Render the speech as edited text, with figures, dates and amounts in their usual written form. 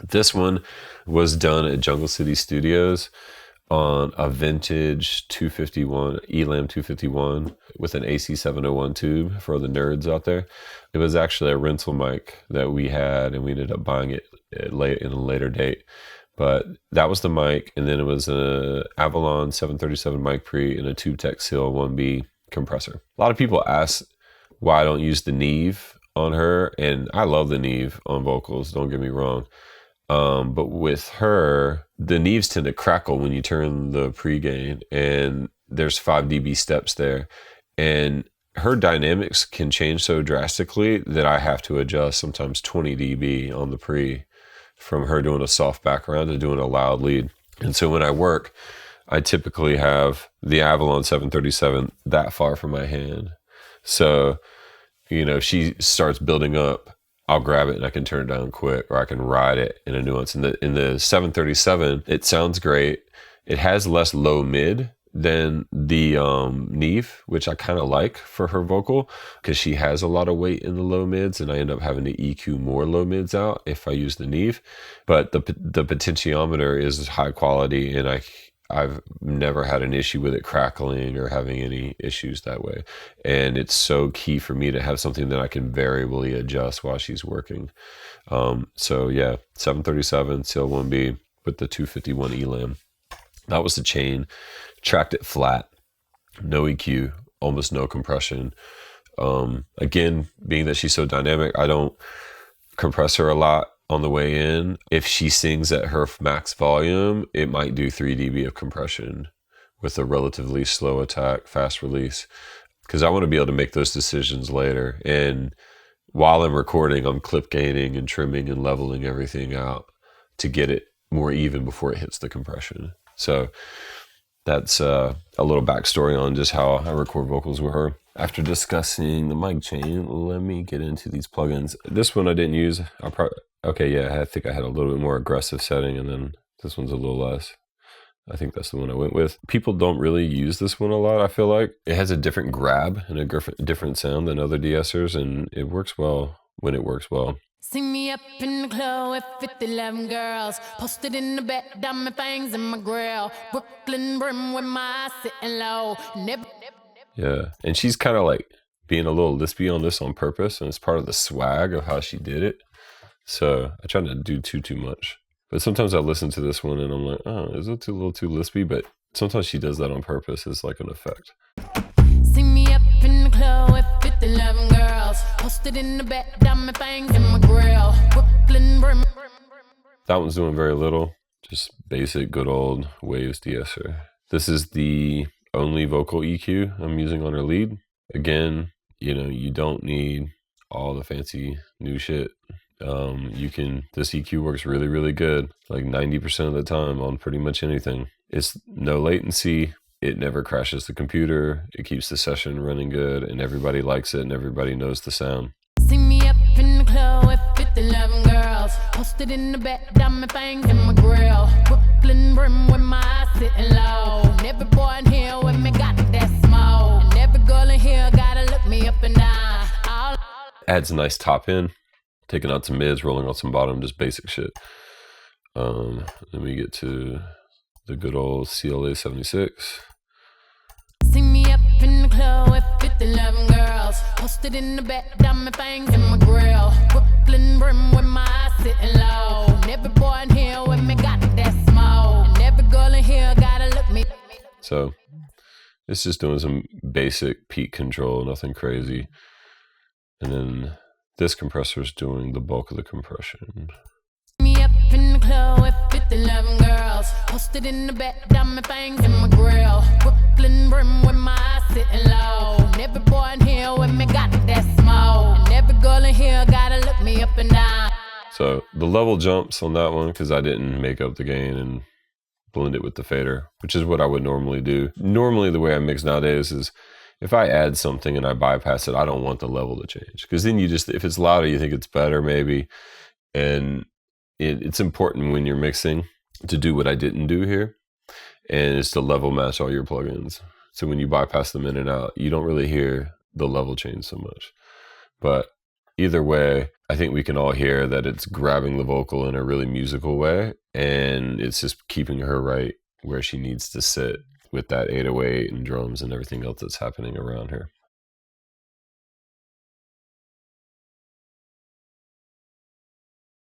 This one was done at Jungle City Studios on a vintage 251, Elam 251 with an AC 701 tube for the nerds out there. It was actually a rental mic that we had, and we ended up buying it late in a later date. But that was the mic, and then it was a Avalon 737 mic pre and a Tube Tech Seal 1B compressor. A lot of people ask why I don't use the Neve on her, and I love the Neve on vocals, don't get me wrong. But with her, the Neves tend to crackle when you turn the pre-gain, and there's 5 dB steps there. And her dynamics can change so drastically that I have to adjust sometimes 20 dB on the pre from her doing a soft background to doing a loud lead. And so when I work, I typically have the Avalon 737 that far from my hand. So, you know, if she starts building up, I'll grab it and I can turn it down quick, or I can ride it in a nuance. In the 737, it sounds great. It has less low mid than the Neve, which I kind of like for her vocal because she has a lot of weight in the low mids, and I end up having to EQ more low mids out if I use the Neve. But the potentiometer is high quality, and I've never had an issue with it crackling or having any issues that way. And it's so key for me to have something that I can variably adjust while she's working. So yeah, 737 Seal 1B with the 251 Elam. That was the chain. Tracked it flat, no EQ, almost no compression. Again, being that she's so dynamic, I don't compress her a lot on the way in. If she sings at her max volume, it might do 3 dB of compression with a relatively slow attack, fast release, because I want to be able to make those decisions later. And while I'm recording, I'm clip gaining and trimming and leveling everything out to get it more even before it hits the compression. So that's a little backstory on just how I record vocals with her. After discussing the mic chain, let me get into these plugins. This one I didn't use. I think I had a little bit more aggressive setting, and then this one's a little less. I think that's the one I went with. People don't really use this one a lot, I feel like. It has a different grab and a different sound than other de-essers, and it works well when it works well. See me up in the club with 50-11 girls, posted in the bed, diamond fangs in my grill, Brooklyn brim with my eyes sitting low. Yeah, and she's kind of like being a little lispy on this on purpose, and it's part of the swag of how she did it. So I try not to do too much. But sometimes I listen to this one and I'm like, oh, is it a little too lispy? But sometimes she does that on purpose. It's like an effect. See me up in the club with 50-11 girls, posted in the bed, diamond fangs in my grill, Brooklyn brim. That one's doing very little. Just basic, good old Waves de-esser. This is the only vocal EQ I'm using on her lead. Again, you know, you don't need all the fancy new shit. This EQ works really, really good, like 90% of the time on pretty much anything. It's no latency. It never crashes the computer. It keeps the session running good, and everybody likes it, and everybody knows the sound. See me up in the club with 50-11 girls, posted in the bed, diamond fangs in my grill, Brooklyn brim with my eyes sitting low. And every boy in here with me got that smoke, and every girl in here gotta look me up and down. Adds a nice top end, taking out some mids, rolling out some bottom, just basic shit. Let me get to the good old CLA 76. See me up in the club with 50-11 girls, posted in the bed, diamond fangs in my grill, Brooklyn brim with my eyes sitting low. And every boy in here with me got that smoke, and every girl in here gotta look me. So it's just doing some basic peak control, nothing crazy. And then this compressor is doing the bulk of the compression. Me up in the club with 50-11 girls, posted in the bed, diamond fangs in my grill, Brooklyn brim with my eyes sitting low. And every boy in here with me got that smoke, and every girl in here gotta look me up and down. So the level jumps on that one because I didn't make up the gain and blend it with the fader, which is what I would normally do. Normally the way I mix nowadays is if I add something and I bypass it, I don't want the level to change, because then you just, if it's louder, you think it's better maybe. And it's important when you're mixing to do what I didn't do here, and it's to level match all your plugins. So when you bypass them in and out, you don't really hear the level change so much. But Either way, I think we can all hear that it's grabbing the vocal in a really musical way, and it's just keeping her right where she needs to sit with that 808 and drums and everything else that's happening around her.